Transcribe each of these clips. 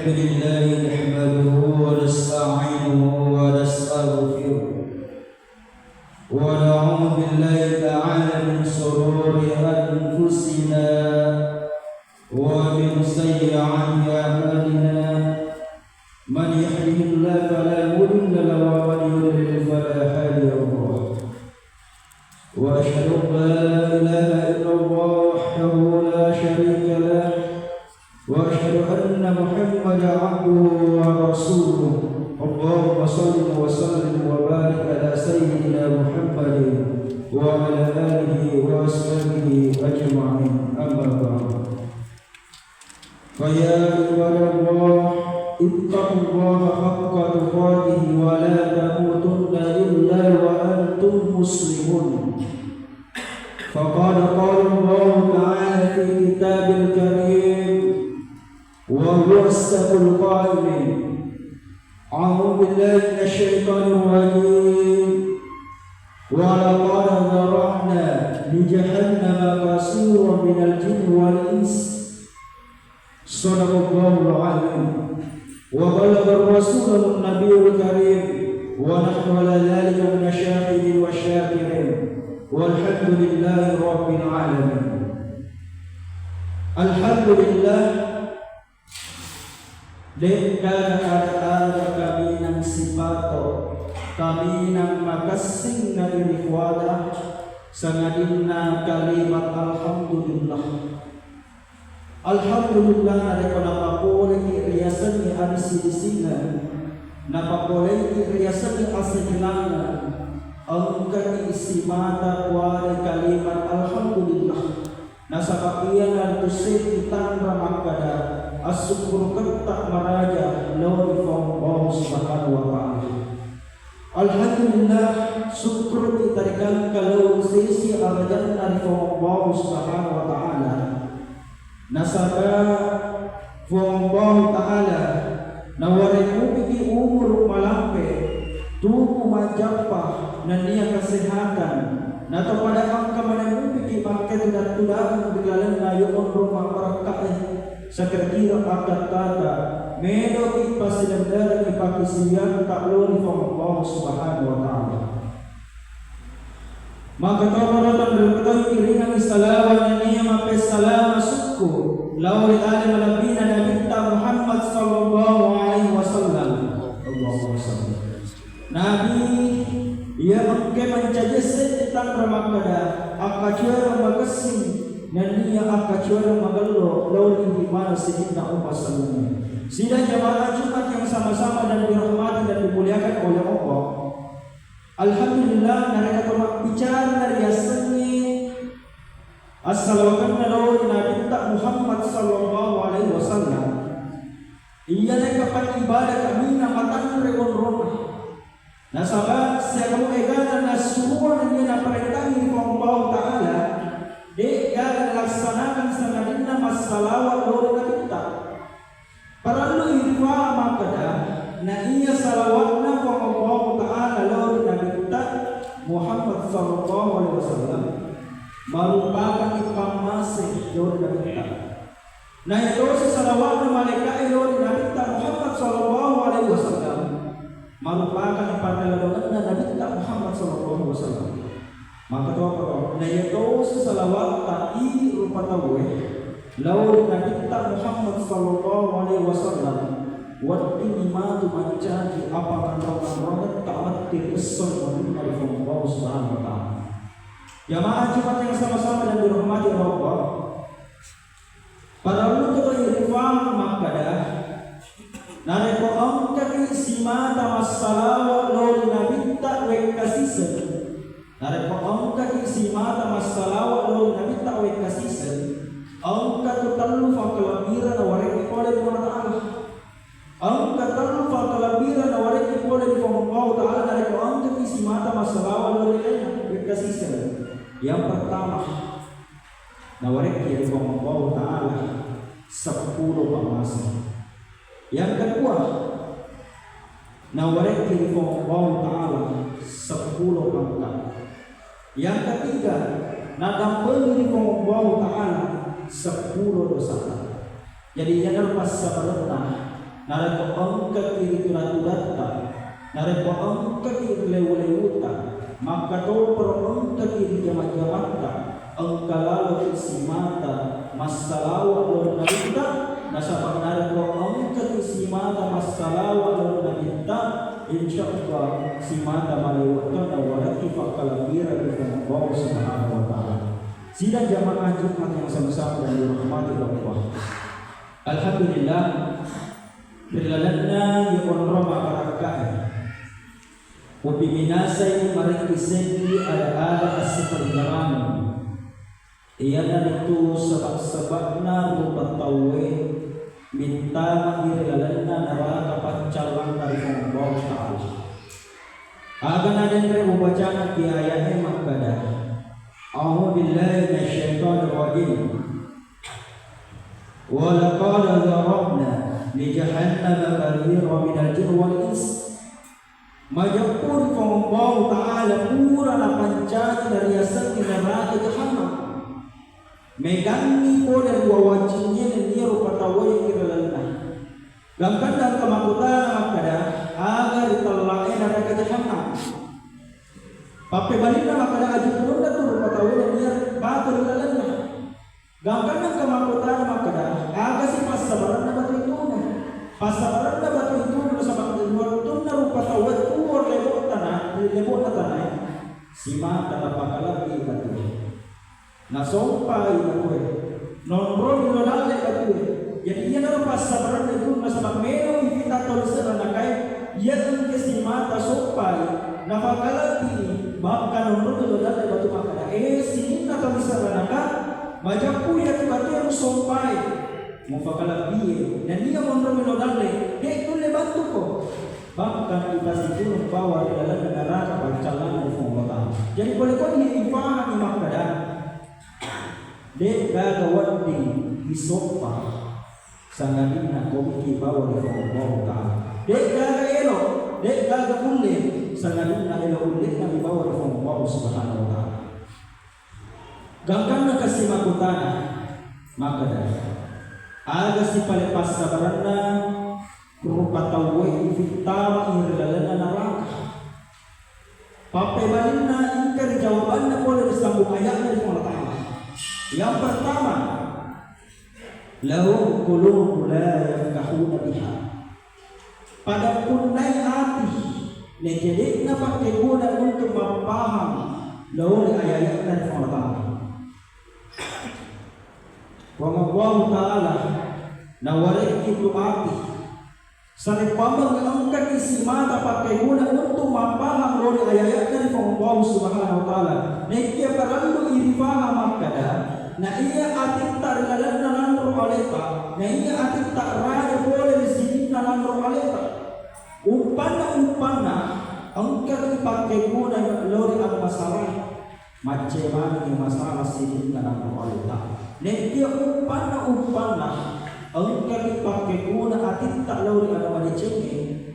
الحمد لله نحمده ونستعينه ونستغفره ونعوذ بالله تعالى من شرور أنفسنا ومن سيئات أعمالنا من يهده الله فلا مضل له ومن يضلل فلا هادي له وأشهد أن لا إله إلا الله وحده لا شريك له وأشهد أن محمدا عبده ورسوله اللهم صل وسلم وبارك على سيدنا محمد وعلى آله وأصحابه أجمعين أما بعد فيا عباد الله اتقوا الله حق تقاته ولا تموتن إلا وأنتم مسلمون فقد قال الله تعالى في كتاب الكريم وهو أصدق القائلين أعوذ بالله من الشيطان الرجيم ولقد ذرأنا لجهنم كثيرا من الجن والإنس صدق الله العظيم وبلغ الرسول النبي الكريم ونحن على ذلك من الشاهدين والشاكرين والحمد لله رب العالمين. الحمد لله dengan kami nang sipato kami nang makasing na ilikwada sa ngadina kalimat alhamdulillah. Alhamdulillah na ko napapulay riyasan ni arisisingan napapulay riyasan ni asilangan ang kaniisimata kuwari kalimat alhamdulillah nasa kapiyan at tusay kitang ramakada as-syukur kata maraja lawan Allah subhanahu wa ta'ala. Alhamdulillah syukur ditarikan kalau sisi arajan dari Allah subhanahu wa ta'ala nasaba Allah ta'ala nawarin bigi umur malampe tubuh majapah na niya kesehatan na kepada angka mana bigi pakai tudak-tudak bigalan na yung rumah perakain sekiranya akan kata medo kita sedang ipakisian tak lori Allah subhanahu wa ta'ala. Maka tawaratan berkata kiringan salawan niya mapesalama suku lauri alim alabina Nabi Muhammad sallallahu alaihi wasallam. Allahumma salli. Nabi ia mungkin mencajeset tentang ramakada akacuara magasin dan niya akacuara magallo lauri di mana sedikit umat sallallahu. Sidang jamaah Jumat yang sama-sama dan dirahmati dan dimuliakan oleh Allah. Alhamdulillah mereka telah bicara dari asli as-salawatan lauri Nabi Muhammad sallallahu alaihi wasallam. Ia kapan ibadah kami namatan rekon rumah. Nasabah siya kamu egana na semua yang naperintahkan Allah Ta'ala dia laksanakan sanadina masalawat lauri Nabi para lu irfa makada na iya salawatna wa Allah Ta'ala lauri Nabi Muhammad sallallahu alaihi wasallam merupakan ipamase lauri Nabi na ito sa salawatna malaikat lauri Nabi Muhammad sallallahu alaihi wasallam merupakan panalagan Nabi Muhammad sallallahu alaihi wasallam. Maka tahu na ito sa salawat ta'i rupa tawe lauri Nabi Muhammad sallallahu alaihi wasallam wa inimatu mancaji apa kata ta'atir usul wa Allah subhanahu wa ta'ala. Jamaah Jumat yang sama-sama dan dirahmati Allah. Para ulama irfan makada nareko angkat simata masalawat lauri Nabi ta'wek kasisen. Nareko angkat simata masalawat lauri Nabi ta'wek kasisen. Angkat terlalu fakalabiran awarek ipole di Allah. Angkat terlalu fakalabiran awarek ipole di Allah Ta'ala dari angkat isi mata masalah lalu kasih. Yang pertama, nawarek di Allah Ta'ala 10 pamasa. Yang kedua, nawarek di Allah Ta'ala 10 pangkat. Yang ketiga, nadampel di Allah Ta'ala 10 dosa. Jadi jangan pas sabarna nareko angkat kiri turata, nareko angkat kiri lewu-lewuta, maka to per angkat kiri jamat-jamata, angkalalo simata masalawa lor nabita, nasabang nareko angkat simata masalawa lor nabita, insyaallah simata malewatan awalaki fakalabira dengan Allah Subhanahu wa taala. Sidang jamaah Jumat yang sama-sama dan dirahmati Allah. Alhamdulillah berlalanna yakun rama barakat. Wa biminasai marikiseni ada as-seperjaran. Iyana itu sebab-sebabna rupatawe minta berlalanna neraka pancalang dari Allah Ta'ala. Agan adan membaca di ayatnya makada. A'udzu billahi minasyaitonir rajim. Wa laqad zarabna li jahannama katsiran minal jinni wal ins. Majapur Allah Ta'ala pura la pancati dari asal neraka jahannam. Megangi poder wawajinya dan dia rupa tawai kiralana. Gangkan dan kemakutan makada agar ditelain neraka jahannam. Pape balina makada aji purun tu rupa tawai dan dia batu kiralana. Gangkan dan kemakutan makada agar si pasabaran na batu itu na. Pasabaran na batu itu bersama kedua itu na rupa tawai tuor lebok tanah. Sima dalam pakalah di batu. Nasompa ina kowe nombro dinodale katue jadi ia dalam pasabaran itu nasabak meno invita tolsera nakai ia ke simata sompa na pakalati bahkan nombro dinodale batu makada sinina tolsera nakai majapu ya batu yang sompai mo pakalati dan ia nombro dinodale tule batu ko bahkan kita situ membawa dalam neraka pancalan dari Allah. Jadi boleh kau ini ibarat ni makada dek gagawat di isopa sangadina komiki bawa di Allah Ta'ala. Dek gaga elo, dek gaga ulit sangadina elo ulit na dibawa di Allah Subhanahu wa Ta'ala. Gangkan na kasi makutana maka dah aga si palepas sabarana rupa tawai fitama irlalana neraka. Pape balina ingkar jawabannya boleh disambung ayatnya di Allah Ta'ala. Yang pertama, lahum qulubun la yafqahuna biha. Pada punai hati, nejadikna pakai guna untuk memaham lawan ayat dan Allah. Wa Allah Ta'ala nawarik itu mati. Sari pamang angkat isi mata pakai guna untuk memaham lawan ayat dan Allah Subhanahu wa Ta'ala. Nekia perlu irifah makada. Na iya atik tak dalam nalandro aleta, na iya atik tak raja boleh di sini nalandro aleta. Upana angkat dipakai guna lori al masalah, macam ni masalah sini nalandro aleta. Nekia upana angkat dipakai guna atik tak lori al macam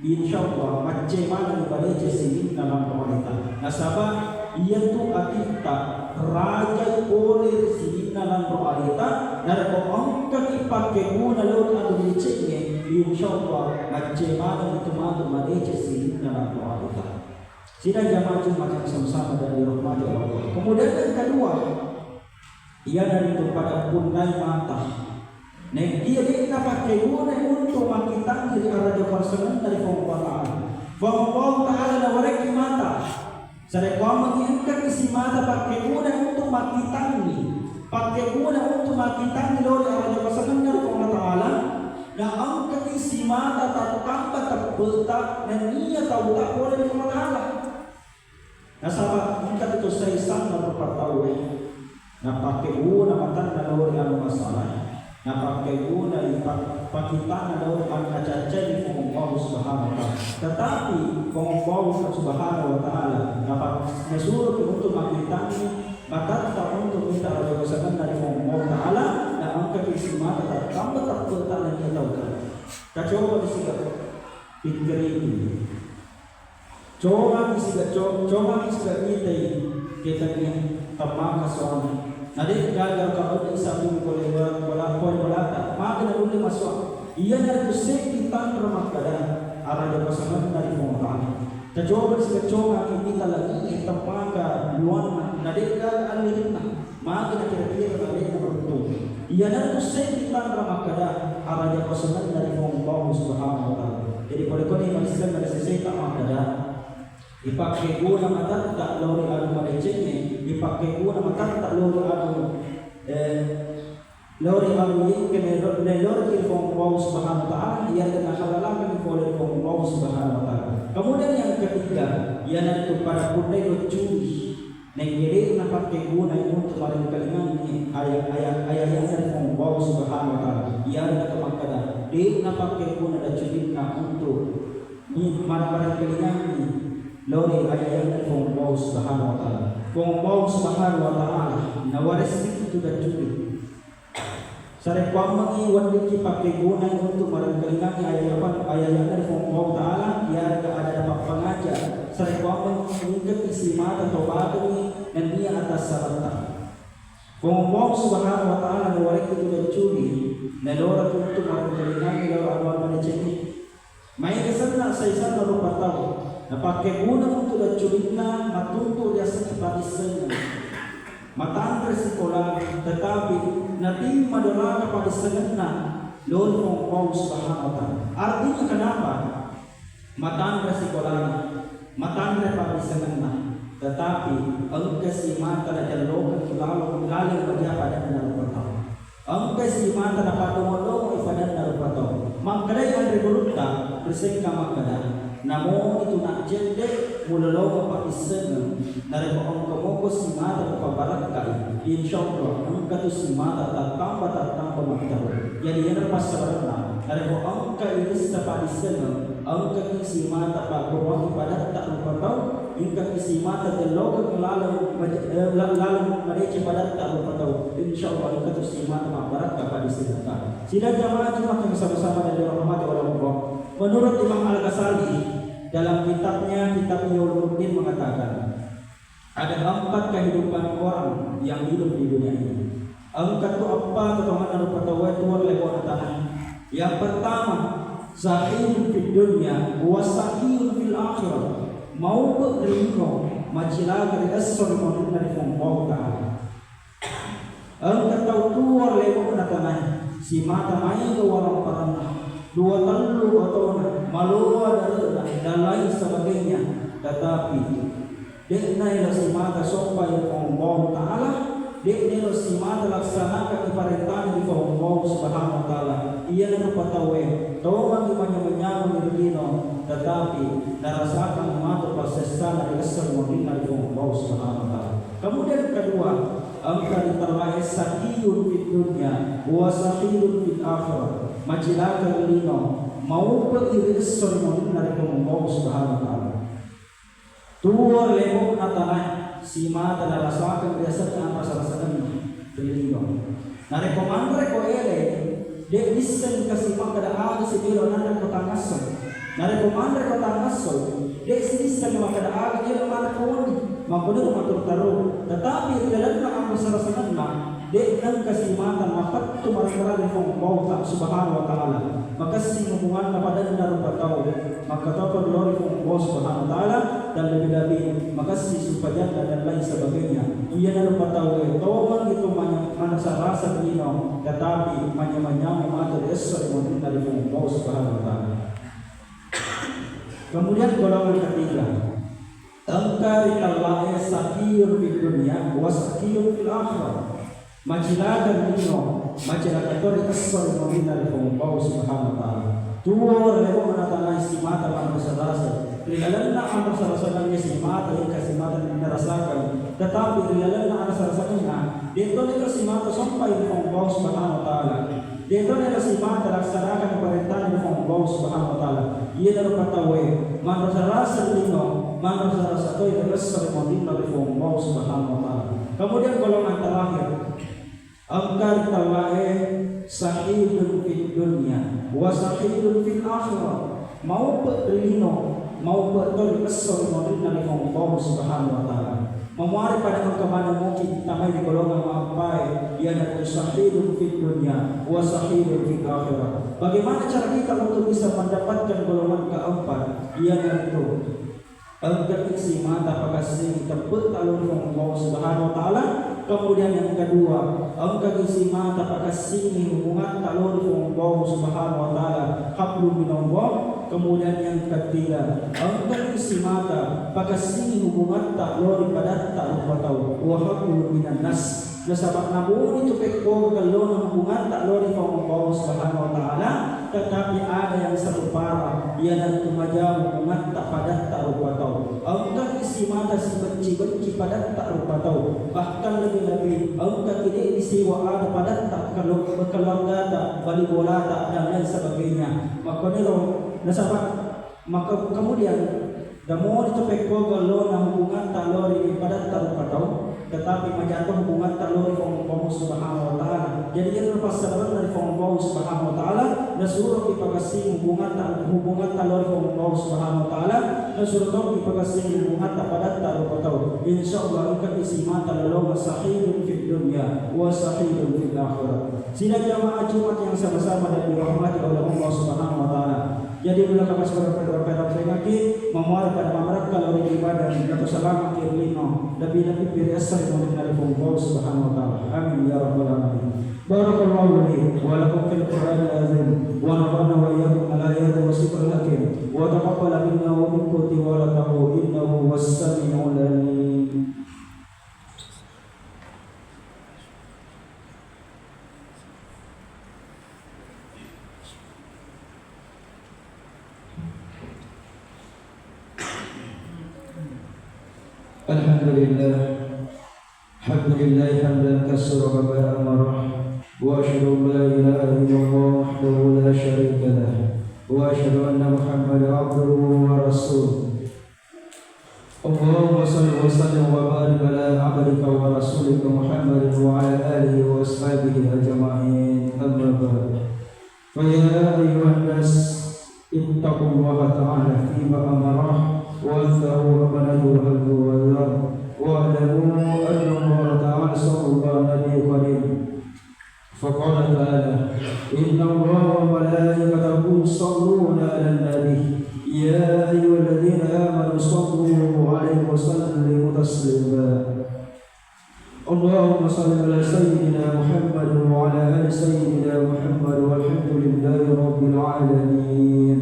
insyaallah macam ni pada sini nalandro aleta. Nasabah ia tu atik tak raja boleh sini dalam realita dan angkat dipakai guna laut atau diceknya insyaallah macam mana itu mampu malaysia sini dalam realita. Sidang jamaah Jumat yang sama-sama dari rahmat Allah. Kemudian yang kedua, ia dari kepada punai mata. Dia pakai guna untuk makitan dari arah persengan dari Allah Ta'ala. Allah Ta'ala nawariki mata. Saya kau mengingat isi mata pakai guna untuk makitan ini, pakai guna untuk makitan ini oleh Allah pasangan dari Allah Ta'ala. Dan angkat isi mata tak tambah tak bertak dan ia tahu tak boleh dari Allah Ta'ala. Nah sahabat angkat itu saya sangat berpatawe. Nah pakai guna matan dan oleh Allah masalah. Nah pakai guna pakitan dan oleh Allah caca di Allah Subhanahu wa Ta'ala. Tetapi Allah Subhanahu wa Ta'ala dapat mesuruh untuk makitan maka tak untuk minta oleh pasangan dari Allah Ta'ala dan angkat isi mata tak tambah tak bertak dan ia tahu tak. Kita coba disikat pikir ini. Coba disikat kita ni tamang kasuan. Nanti gagal kalau isabu boleh bola tak. Maka nak boleh masuk. Ia na kusekitan ramakada arada pasangan dari Allah. Tajoban sa kachonga kita lagi itapaka luan na deka alirina magi na kira-kira na deka beruntung. Ia na kusekitan ramakada arada pasangan dari Allah Subhanahu wa taala. Jadi pada koni manusia pada seseta makada dipakai guna mata tak lori adu madecenge dipakai guna mata tak lori adu lori adu ini kena lori from Allah Subhanahu wa taala yang kena halalakan oleh Allah Subhanahu wa taala. Kemudian yang ketiga ialah para pundai lucuri negeri na pakai guna untuk paling kalingan ni ayat yang dari Allah Subhanahu wa taala ialah kemakada di na pakai guna dan curi na untuk ni para kalingan ni lori ayat yang Allah Subhanahu wa taala. Allah Subhanahu wa taala nawaris itu dan curi. Sare kwamang iwan di pakai guna untuk marangkalingan ayat yang dari Allah taala ya ada dapat pengaja. Sare kwamang ingin isi mata atau batu ni dan dia atas sarata. Allah Subhanahu wa taala nawaris itu dan curi. Nalora untuk marangkalingan lora awal maneceni. Mai kesana saya lalu patau. Na pakai guna untuk dan curi na matunto dia sekitar matang sekolah tetapi nanti madara kepada senena lon Allah Subhanahu wa taala. Artinya kenapa? Matang sekolah matang kepada senena tetapi engkau si mata dan lalu baca pada narupatau. Engkau si mata dapat domolo ifadan narupatau. Mangkalai andre berutta bersengka makada. Namun itu nak jende mulalo apa iseng dari orang kemoko si mata kepabarat kai insyaallah angka tu si mata tambah macam jadi yang pas sebenarnya dari orang kai ini sepa iseng angka si mata pak berwang pada tak lupa tahu angka si mata delok lalu mereka pada tak lupa tahu insyaallah angka tu si mata kepabarat kepada iseng sila jamaah cuma sama-sama dari rahmat Allah. Menurut Imam Al-Ghazali dalam kitabnya Kitab Ulumuddin mengatakan ada 4 kehidupan orang yang hidup di dunia ini. Angkat itu apa keterangan rupatawa itu lewat tanah. Yang pertama, sahihun fid dunya wa sahihun fil akhirah. Mau berino majilah dari asal dari Allah taala. Angkat tahu tuar lewat tanah. Si mata mai ke warang parana. Dua talu atau malua dan lain sebagainya, tetapi dekna si mata sampai Allah taala dekna si mata laksanakan perintah di Allah Subhanahu wa taala ia nak patawe tawang menyamanya dino tetapi narasakan mata pasesana dari semua di Allah Subhanahu wa taala. Kemudian kedua angka diterlahir sakiyun fid dunya wa sakiyun fil akhirah majilaka lino mau beriris sermon dari Allah Subhanahu wa taala. Tuwa lemo natanah si mata narasakan biasa apa salah-salah lino. Nare komandre ko ele de isen kasi makada aga si bilo nanda ko tangaso. Nare komandre ko tangaso de isen makada aga ele mata ko mampun matur taruh tetapi dalam ang salah-salah de nang kasimatan mapat tumarkara ni Allah Subhanahu wa taala maka hubungan kepada narupatau maka tapa glory Allah Subhanahu wa taala dan lebih maka supaya dan lain sebagainya ia narupatau tawang itu mana rasa dino tetapi manya mata esor dari Allah Subhanahu wa taala. Kemudian golongan ketiga angkari Allah sakiyun fid dunya wa sakiyun fil akhirah majilakan dino majilakan tori asal dari Allah Subhanahu wa taala. Tuwa lewat menatangani si mata manusia rasa rilalanna ang sarasana niya si mata yung kasi mata narasakan tetapi rilalanna ang sarasana niya dito nila si mata sampai di Allah Subhanahu wa taala. Dito nila si mata laksanakan perintah di Allah Subhanahu wa taala. Ia dapat patawe manusia rasa dino manusia rasa to yung asal dari Allah Subhanahu wa taala. Kemudian golongan terakhir angkar talahe sahidun fid dunya wa sahidun fil akhirah mau berlino mau bertol kesor dari Allah Subhanahu wa taala. Memuari pada kemana mungkin tamai di golongan mampai ia dan sahidun fid dunya wa sahidun fil akhirah. Bagaimana cara kita untuk bisa mendapatkan golongan keempat? Ia dan itu engkau isi mata pakasih tebut alun Allah Subhanahu wa taala. Kemudian yang kedua, engkau isi mata pakasih hubungan alun Allah Subhanahu wa taala hablum minallah. Kemudian yang ketiga, engkau isi mata pakasih hubungan taklori pada tak lupa tahu wa hablum minan nas. Nasabak namun itu pekko kalau hubungan taklori Allah Subhanahu wa taala, tetapi ada yang serupa ia dan kemaja hubungan tak pada tak lupa tahu. Engkau isi mata si benci pada tak lupa tahu. Bahkan lebih-lebih engkau kini isi wa ada pada tak keluarga tak balik bola tak dan lain sebagainya. Maka ni nasabak maka kemudian damo itu pekko kalau hubungan talori pada tak lupa tahu, tetapi menjatuh hubungan talori Allah Subhanahu wa taala. Jadi ini lepas sabaran dari Allah Subhanahu wa taala, nasuruh dipagasi hubungan talori Allah Subhanahu wa taala, nasuruh dipagasi hubungan pada tak lupa tahu. Insyaallah akan isi mata lalu sahihun fid dunya wa sahihun fil akhirah. Sila jamaah Jumat yang sama-sama dan dirahmati oleh Allah Subhanahu wa taala. Jadi bila kapas berapa peringati memuat pada masyarakat kalau ibadah atau selama kirlino lebih biasa yang dari Allah Subhanahu wa taala. Amin ya rabbal alamin. Barakallahu li wa lakum fil Qur'anil azim wa nafa'na wa iyyakum ala ayati wa sifatil hakim wa taqabbal minna wa minkum tiwalatahu innahu was-sami'ul alim. Alhamdulillah hamdan katsira wa barakah wa asyhadu an la ilaha illallah wahdahu la syarika lah wa asyhadu anna Muhammadan abduhu wa rasuluh. Allahumma shalli wa sallim wa barik ala abdika wa rasulika Muhammadin wa ala alihi wa ashabihi ajma'in. Amma ba'd. Fa ya ayyuhan nas ittaqullaha ta'ala fima amarah wa anzahu amanahu wa واعلموا أن الله تعالى صلى الله عليه وسلم فقال تعالى إن الله وملائكته يصلون على النبي يا أيها الذين آمنوا صلوا عليه وسلموا تسليما. اللهم صل على سيدنا محمد وعلى آل سيدنا محمد والحمد لله رب العالمين.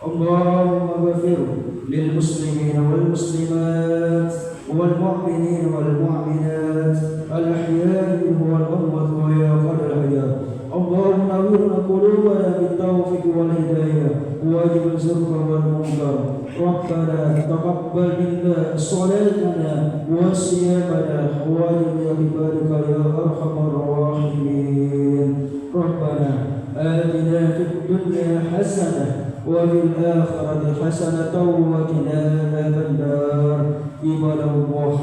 اللهم اغفر للمسلمين والمسلمات والمؤمنين والمؤمنات الأحياء منهم والأموات ويا خير الحياة. اللهم نور قلوبنا بالتوفيق والهداية واجب الزرق والمنكر. ربنا تقبل منا صلاتنا وصيامنا واجب عبادك يا أرحم الراحمين. ربنا آتنا في الدنيا حسنة وفي الآخرة حسنة وقنا عذاب النار. عباد الله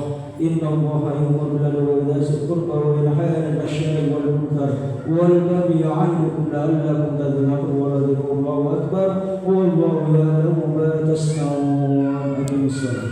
إن الله يأمر بالعدل وإيتاء القربى وينهى عن الفحشاء والمنكر والبغي يعظكم لعلكم تذكرون ولذكر الله أكبر والله يعلم ما تصنعون.